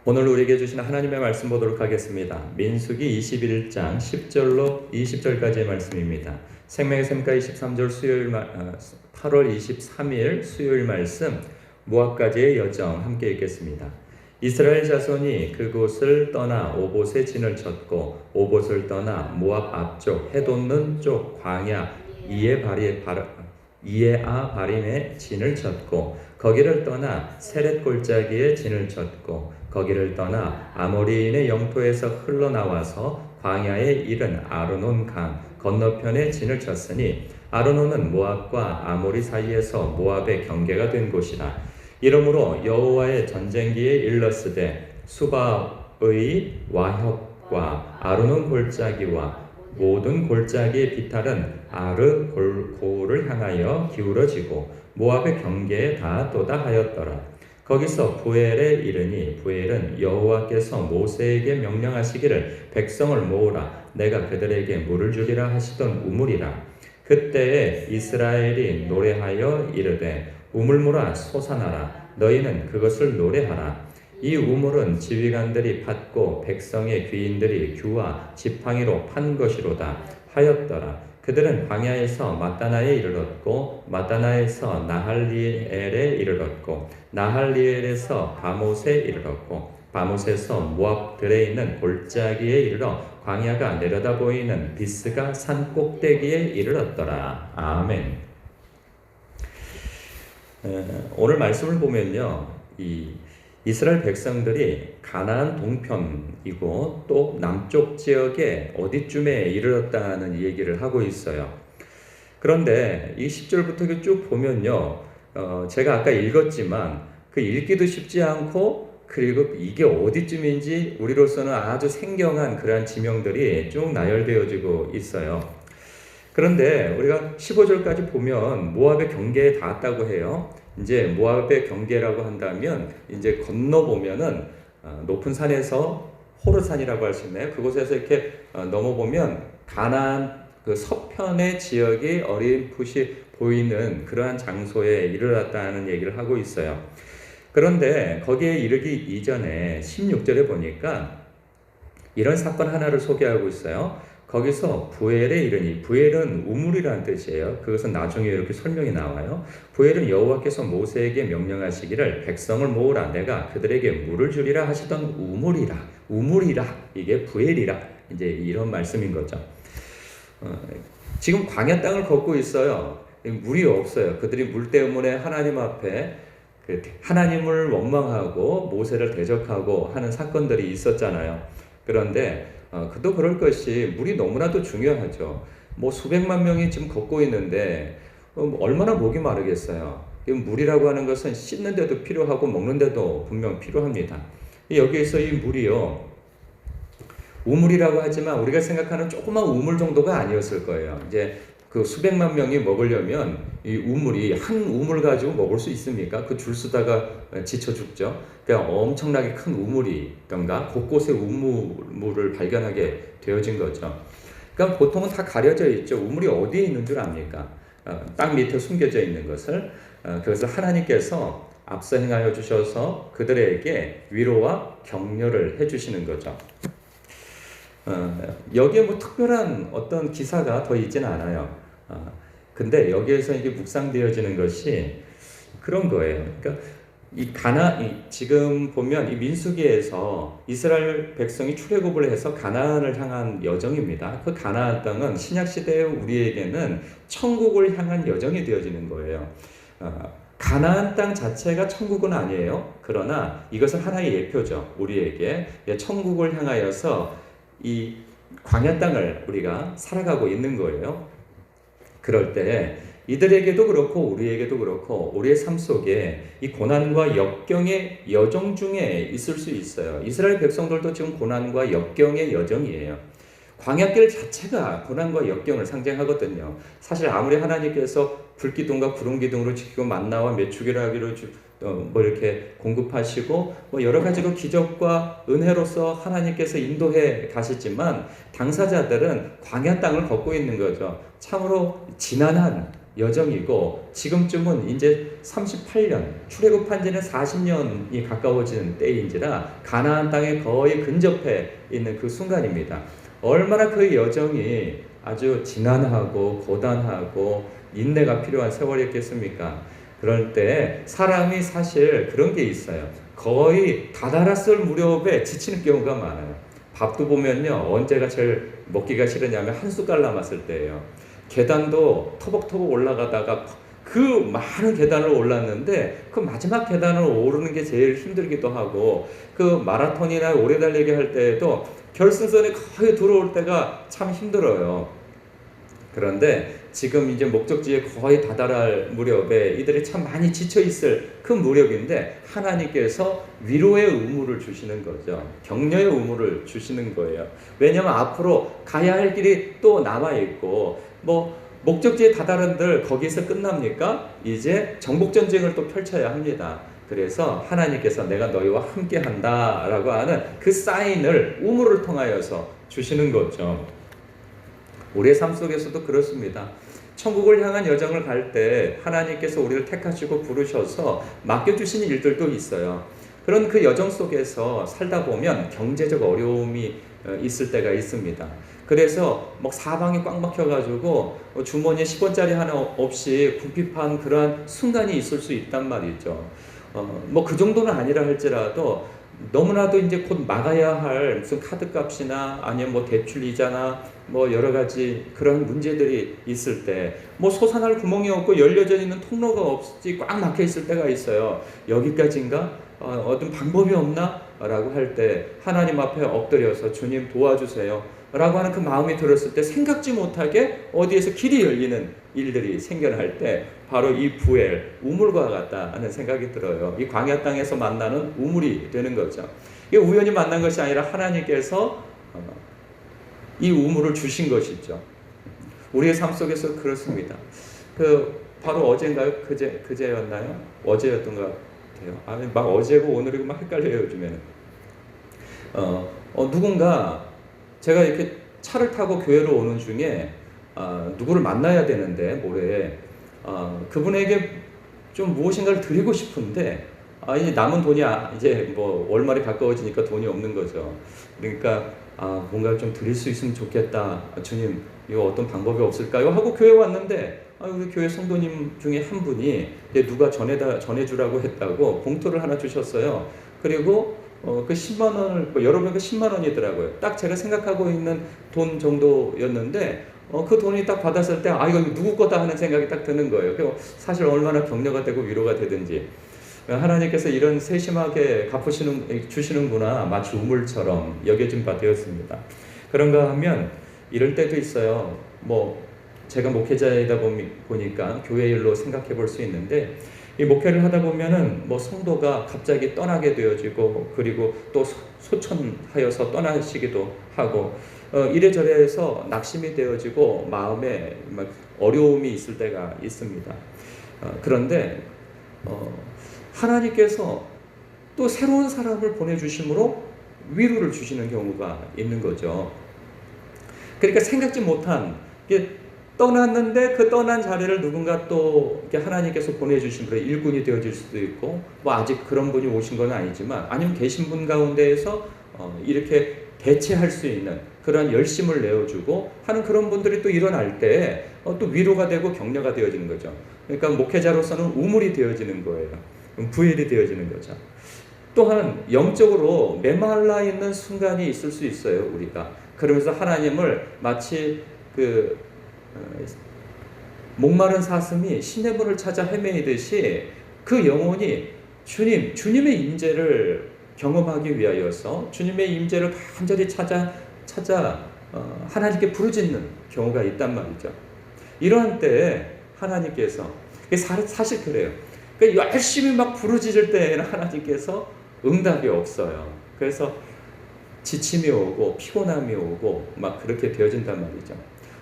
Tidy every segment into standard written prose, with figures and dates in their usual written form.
오늘 우리에게 주신 하나님의 말씀 보도록 하겠습니다. 민수기 21장 10절로 20절까지의 말씀입니다. 생명의 샘가 23절 8월 23일 수요일 말씀 모압까지의 여정 함께 읽겠습니다. 이스라엘 자손이 그곳을 떠나 오봇에 진을 쳤고 오봇을 떠나 모압 앞쪽 해돋는 쪽 광야 이에아 바림에 진을 쳤고 거기를 떠나 세렛 골짜기에 진을 쳤고 거기를 떠나 아모리인의 영토에서 흘러나와서 광야에 이른 아르논 강 건너편에 진을 쳤으니 아르논은 모압과 아모리 사이에서 모압의 경계가 된 곳이라. 이러므로 여호와의 전쟁기에 일렀으되 수바의 와협과 아르논 골짜기와 모든 골짜기의 비탈은 아르골고를 향하여 기울어지고 모압의 경계에 닿았도다 하였더라. 거기서 부엘에 이르니 부엘은 여호와께서 모세에게 명령하시기를 백성을 모으라 내가 그들에게 물을 주리라 하시던 우물이라. 그때에 이스라엘이 노래하여 이르되 우물물아 솟아나라 너희는 그것을 노래하라. 이 우물은 지휘관들이 팠고 백성의 귀인들이 규와 지팡이로 판 것이로다 하였더라. 그들은 광야에서 마따나에 이르렀고 마따나에서 나할리엘에 이르렀고 나할리엘에서 바못에 이르렀고 바못에서 모압들에 있는 골짜기에 이르러 광야가 내려다 보이는 비스가 산 꼭대기에 이르렀더라. 아멘. 오늘 말씀을 보면요, 이스라엘 백성들이 가나안 동편이고 또 남쪽 지역에 어디쯤에 이르렀다는 얘기를 하고 있어요. 그런데 이 10절부터 쭉 보면요, 제가 아까 읽었지만 그 읽기도 쉽지 않고 그리고 이게 어디쯤인지 우리로서는 아주 생경한 그러한 지명들이 쭉 나열되어지고 있어요. 그런데 우리가 15절까지 보면 모압의 경계에 닿았다고 해요. 이제 모압의 경계라고 한다면 이제 건너보면은 높은 산에서 호르산이라고 할 수 있나요? 그곳에서 이렇게 넘어보면 가나안 그 서편의 지역이 어렴풋이 보이는 그러한 장소에 이르렀다는 얘기를 하고 있어요. 그런데 거기에 이르기 이전에 16절에 보니까 이런 사건 하나를 소개하고 있어요. 거기서 부엘에 이르니, 부엘은 우물이라는 뜻이에요. 그것은 나중에 이렇게 설명이 나와요. 부엘은 여호와께서 모세에게 명령하시기를 백성을 모으라 내가 그들에게 물을 주리라 하시던 우물이라 이게 부엘이라 이제 이런 말씀인 거죠. 지금 광야 땅을 걷고 있어요. 물이 없어요. 그들이 물 때문에 하나님 앞에 하나님을 원망하고 모세를 대적하고 하는 사건들이 있었잖아요. 그런데 그도 그럴 것이 물이 너무나도 중요하죠. 뭐 수백만 명이 지금 걷고 있는데 얼마나 목이 마르겠어요. 물이라고 하는 것은 씻는 데도 필요하고 먹는 데도 분명 필요합니다. 여기에서 이 물이요, 우물이라고 하지만 우리가 생각하는 조그만 우물 정도가 아니었을 거예요. 이제 그 수백만 명이 먹으려면 이 우물이 한 우물 가지고 먹을 수 있습니까? 그 줄 서다가 지쳐 죽죠. 그러니까 엄청나게 큰 우물이던가 곳곳에 우물을 발견하게 되어진 거죠. 그러니까 보통은 다 가려져 있죠. 우물이 어디에 있는 줄 압니까? 땅 밑에 숨겨져 있는 것을. 그것을 하나님께서 앞서 행하여 주셔서 그들에게 위로와 격려를 해주시는 거죠. 여기에 뭐 특별한 어떤 기사가 더 있지는 않아요. 근데 여기에서 이게 묵상되어지는 것이 그런 거예요. 그러니까 지금 보면 이 민수기에서 이스라엘 백성이 출애굽을 해서 가나안을 향한 여정입니다. 그 가나안 땅은 신약 시대의 우리에게는 천국을 향한 여정이 되어지는 거예요. 가나안 땅 자체가 천국은 아니에요. 그러나 이것은 하나의 예표죠. 우리에게 천국을 향하여서 이 광야 땅을 우리가 살아가고 있는 거예요. 그럴 때 이들에게도 그렇고 우리에게도 그렇고 우리의 삶 속에 이 고난과 역경의 여정 중에 있을 수 있어요. 이스라엘 백성들도 지금 고난과 역경의 여정이에요. 광야길 자체가 고난과 역경을 상징하거든요. 사실 아무리 하나님께서 불기둥과 구름기둥으로 지키고 만나와 메추기를 하기로 뭐 이렇게 공급하시고 뭐 여러 가지로 기적과 은혜로서 하나님께서 인도해 가시지만 당사자들은 광야 땅을 걷고 있는 거죠. 참으로 지난한 여정이고 지금쯤은 이제 38년, 출애굽한 지는 40년이 가까워지는 때인지라 가나안 땅에 거의 근접해 있는 그 순간입니다. 얼마나 그 여정이 아주 지난하고 고단하고 인내가 필요한 세월이었겠습니까? 그럴 때 사람이 사실 그런 게 있어요. 거의 다다랐을 무렵에 지치는 경우가 많아요. 밥도 보면요, 언제가 제일 먹기가 싫으냐면 한 숟갈 남았을 때예요. 계단도 터벅터벅 올라가다가 그 많은 계단을 올랐는데 그 마지막 계단을 오르는 게 제일 힘들기도 하고, 그 마라톤이나 오래 달리기 할 때에도 결승선에 거의 들어올 때가 참 힘들어요. 그런데 지금 이제 목적지에 거의 다다를 무렵에 이들이 참 많이 지쳐 있을 그 무렵인데 하나님께서 위로의 의무를 주시는 거죠. 격려의 의무를 주시는 거예요. 왜냐하면 앞으로 가야 할 길이 또 남아 있고, 목적지에 다다른들 거기서 끝납니까? 이제 정복 전쟁을 또 펼쳐야 합니다. 그래서 하나님께서 내가 너희와 함께 한다라고 하는 그 사인을 우물을 통하여서 주시는 거죠. 우리의 삶 속에서도 그렇습니다. 천국을 향한 여정을 갈 때 하나님께서 우리를 택하시고 부르셔서 맡겨주시는 일들도 있어요. 그런 그 여정 속에서 살다 보면 경제적 어려움이 있을 때가 있습니다. 그래서 사방이 꽉 막혀가지고 주머니에 10원짜리 하나 없이 궁핍한 그러한 순간이 있을 수 있단 말이죠. 그 정도는 아니라 할지라도 너무나도 이제 곧 막아야 할 무슨 카드값이나 아니면 대출 이자나 여러 가지 그런 문제들이 있을 때 솟아날 구멍이 없고 열려져 있는 통로가 없이 꽉 막혀 있을 때가 있어요. 여기까지인가? 어떤 방법이 없나? 라고 할 때 하나님 앞에 엎드려서 주님 도와주세요 라고 하는 그 마음이 들었을 때 생각지 못하게 어디에서 길이 열리는 일들이 생겨날 때 바로 이 부엘, 우물과 같다 하는 생각이 들어요. 이 광야 땅에서 만나는 우물이 되는 거죠. 이게 우연히 만난 것이 아니라 하나님께서 이 우물을 주신 것이죠. 우리의 삶 속에서 그렇습니다. 바로 어제인가요? 그제였나요? 어제였던 것 같아요. 막 어제고 오늘이고 막 헷갈려요, 요즘에는. 누군가 제가 이렇게 차를 타고 교회로 오는 중에 누구를 만나야 되는데 모레 그분에게 좀 무엇인가를 드리고 싶은데 이제 남은 돈이 이제 월말이 가까워지니까 돈이 없는 거죠. 그러니까 뭔가 좀 드릴 수 있으면 좋겠다. 주님, 이거 어떤 방법이 없을까요? 하고 교회 왔는데 우리 교회 성도님 중에 한 분이 누가 전해주라고 했다고 봉투를 하나 주셨어요. 그리고 그 10만 원을 여러분께 10만 원이더라고요. 딱 제가 생각하고 있는 돈 정도였는데 그 돈이 딱 받았을 때 이거 누구 거다 하는 생각이 딱 드는 거예요. 사실 얼마나 격려가 되고 위로가 되든지 하나님께서 이런 세심하게 주시는구나, 마치 우물처럼 여겨진 바 되었습니다. 그런가 하면 이럴 때도 있어요. 제가 목회자이다 보니까 교회 일로 생각해 볼 수 있는데, 이 목회를 하다 보면은 성도가 갑자기 떠나게 되어지고, 그리고 또 소천하여서 떠나시기도 하고, 이래저래 해서 낙심이 되어지고 마음에 막 어려움이 있을 때가 있습니다. 그런데 하나님께서 또 새로운 사람을 보내주심으로 위로를 주시는 경우가 있는 거죠. 그러니까 생각지 못한, 떠났는데 그 떠난 자리를 누군가 또 이렇게 하나님께서 보내주신 그런 일꾼이 되어질 수도 있고, 아직 그런 분이 오신 건 아니지만, 아니면 계신 분 가운데에서 이렇게 대체할 수 있는 그런 열심을 내어주고 하는 그런 분들이 또 일어날 때 또 위로가 되고 격려가 되어지는 거죠. 그러니까 목회자로서는 우물이 되어지는 거예요. 부엘이 되어지는 거죠. 또한 영적으로 메말라 있는 순간이 있을 수 있어요, 우리가. 그러면서 하나님을 마치 목마른 사슴이 시냇물을 찾아 헤매이듯이 그 영혼이 주님의 임재를 경험하기 위하여서 주님의 임재를 간절히 찾아 하나님께 부르짖는 경우가 있단 말이죠. 이러한 때에 하나님께서, 사실 그래요. 그러니까 열심히 막 부르짖을 때에는 하나님께서 응답이 없어요. 그래서 지침이 오고 피곤함이 오고 막 그렇게 되어진단 말이죠.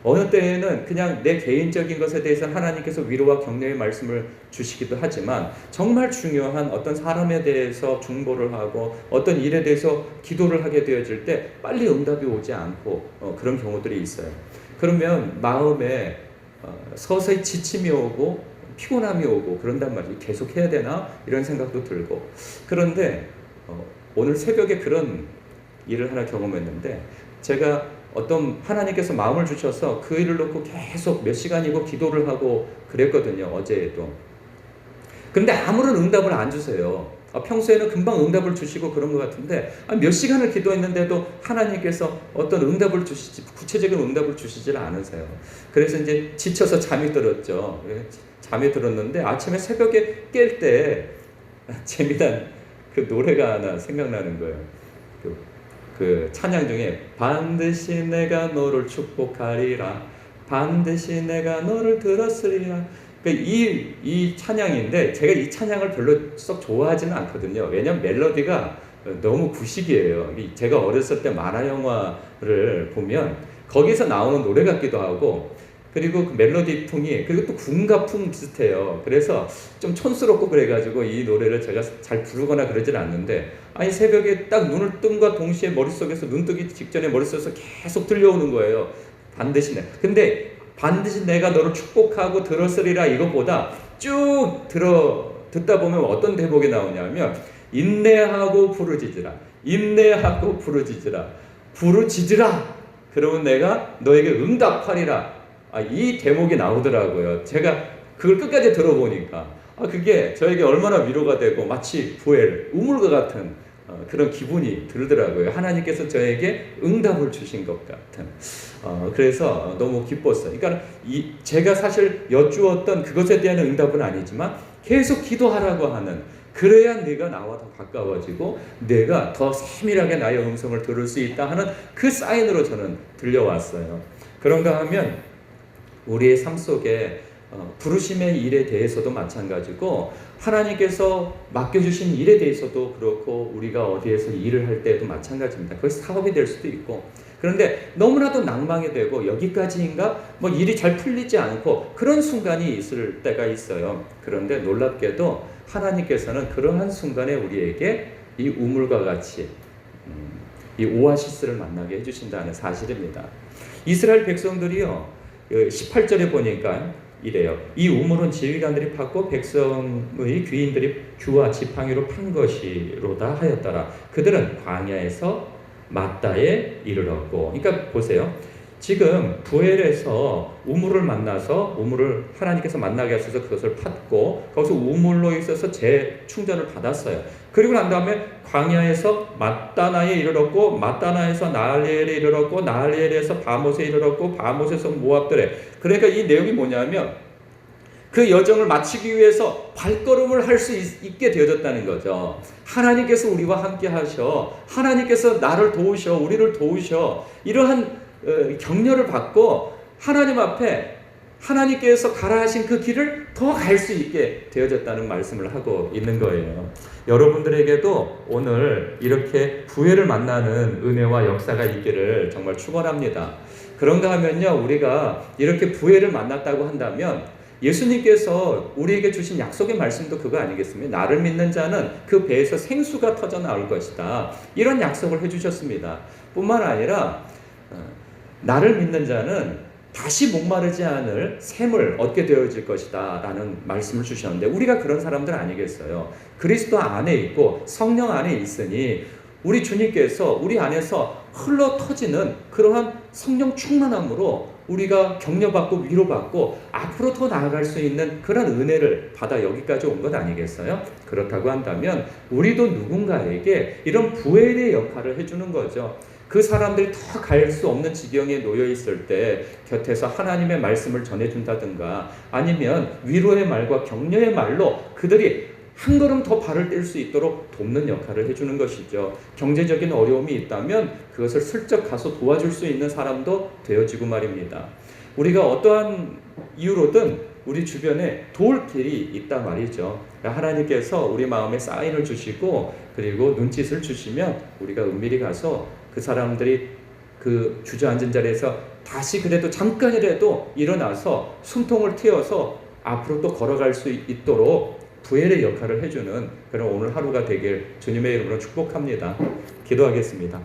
어느 때에는 그냥 내 개인적인 것에 대해서 하나님께서 위로와 격려의 말씀을 주시기도 하지만, 정말 중요한 어떤 사람에 대해서 중보를 하고 어떤 일에 대해서 기도를 하게 되어질 때 빨리 응답이 오지 않고 그런 경우들이 있어요. 그러면 마음에 서서히 지침이 오고 피곤함이 오고 그런단 말이에요. 계속 해야 되나 이런 생각도 들고. 그런데 오늘 새벽에 그런 일을 하나 경험했는데, 제가 어떤 하나님께서 마음을 주셔서 그 일을 놓고 계속 몇 시간이고 기도를 하고 그랬거든요, 어제에도. 근데 아무런 응답을 안 주세요. 평소에는 금방 응답을 주시고 그런 것 같은데 몇 시간을 기도했는데도 하나님께서 어떤 응답을 주시지, 구체적인 응답을 주시질 않으세요. 그래서 이제 지쳐서 잠이 들었죠. 잠이 들었는데 아침에 새벽에 깰 때 재미난 그 노래가 하나 생각나는 거예요. 그 찬양 중에 반드시 내가 너를 축복하리라, 반드시 내가 너를 들었으리라. 이 찬양인데 제가 이 찬양을 별로 썩 좋아하지는 않거든요. 왜냐면 멜로디가 너무 구식이에요. 제가 어렸을 때 만화 영화를 보면 거기서 나오는 노래 같기도 하고, 그리고 그 멜로디풍이, 그리고 또 군가풍 비슷해요. 그래서 좀 촌스럽고 그래가지고 이 노래를 제가 잘 부르거나 그러질 않는데, 아니 새벽에 딱 눈을 뜸과 동시에 머릿속에서 눈 뜨기 직전에 머릿속에서 계속 들려오는 거예요. 반드시 근데 반드시 내가 너를 축복하고 들었으리라 이것보다 쭉 듣다 보면 어떤 대목이 나오냐면, 인내하고 부르짖으라, 인내하고 부르짖으라, 부르짖으라, 그러면 내가 너에게 응답하리라. 이 대목이 나오더라고요. 제가 그걸 끝까지 들어보니까 그게 저에게 얼마나 위로가 되고 마치 부엘, 우물과 같은 그런 기분이 들더라고요. 하나님께서 저에게 응답을 주신 것 같은. 그래서 너무 기뻤어요. 그러니까 제가 사실 여쭈었던 그것에 대한 응답은 아니지만 계속 기도하라고 하는, 그래야 내가 나와 더 가까워지고 내가 더 세밀하게 나의 음성을 들을 수 있다 하는 그 사인으로 저는 들려왔어요. 그런가 하면 우리의 삶 속에 부르심의 일에 대해서도 마찬가지고, 하나님께서 맡겨주신 일에 대해서도 그렇고, 우리가 어디에서 일을 할 때도 마찬가지입니다. 그것이 사업이 될 수도 있고, 그런데 너무나도 낭망이 되고 여기까지인가? 일이 잘 풀리지 않고 그런 순간이 있을 때가 있어요. 그런데 놀랍게도 하나님께서는 그러한 순간에 우리에게 이 우물과 같이 이 오아시스를 만나게 해주신다는 사실입니다. 이스라엘 백성들이요, 18절에 보니까 이래요. 이 우물은 지휘관들이 팠고 백성의 귀인들이 규와 지팡이로 판 것이로다 하였더라. 그들은 광야에서 맞다에 이르렀고. 그러니까 보세요. 지금 부엘에서 우물을 만나서, 우물을 하나님께서 만나게 하셔서 그것을 팠고, 거기서 우물로 있어서 재충전을 받았어요. 그리고 난 다음에 광야에서 맞다나에 이르렀고, 맞다나에서 나할레엘에 이르렀고, 나할레엘에서 바못에 이르렀고, 바못에서 모압들에. 그러니까 이 내용이 뭐냐면 그 여정을 마치기 위해서 발걸음을 할 수 있게 되어졌다는 거죠. 하나님께서 우리와 함께 하셔, 하나님께서 나를 도우셔, 우리를 도우셔, 이러한 격려를 받고 하나님 앞에 하나님께서 가라 하신 그 길을 더 갈 수 있게 되어졌다는 말씀을 하고 있는 거예요. 여러분들에게도 오늘 이렇게 부회를 만나는 은혜와 역사가 있기를 정말 축원합니다. 그런가 하면요, 우리가 이렇게 부회를 만났다고 한다면 예수님께서 우리에게 주신 약속의 말씀도 그거 아니겠습니까? 나를 믿는 자는 그 배에서 생수가 터져 나올 것이다, 이런 약속을 해주셨습니다. 뿐만 아니라 나를 믿는 자는 다시 목마르지 않을 샘을 얻게 되어질 것이다 라는 말씀을 주셨는데, 우리가 그런 사람들 아니겠어요? 그리스도 안에 있고 성령 안에 있으니 우리 주님께서 우리 안에서 흘러 터지는 그러한 성령 충만함으로 우리가 격려받고 위로받고 앞으로 더 나아갈 수 있는 그런 은혜를 받아 여기까지 온 것 아니겠어요? 그렇다고 한다면 우리도 누군가에게 이런 부엘의 역할을 해주는 거죠. 그 사람들이 더 갈 수 없는 지경에 놓여 있을 때 곁에서 하나님의 말씀을 전해준다든가, 아니면 위로의 말과 격려의 말로 그들이 한 걸음 더 발을 뗄 수 있도록 돕는 역할을 해주는 것이죠. 경제적인 어려움이 있다면 그것을 슬쩍 가서 도와줄 수 있는 사람도 되어지고 말입니다. 우리가 어떠한 이유로든 우리 주변에 도울 길이 있다 말이죠. 하나님께서 우리 마음에 사인을 주시고 그리고 눈짓을 주시면 우리가 은밀히 가서 그 사람들이 그 주저앉은 자리에서 다시 그래도 잠깐이라도 일어나서 숨통을 트여서 앞으로 또 걸어갈 수 있도록 부엘의 역할을 해주는 그런 오늘 하루가 되길 주님의 이름으로 축복합니다. 기도하겠습니다.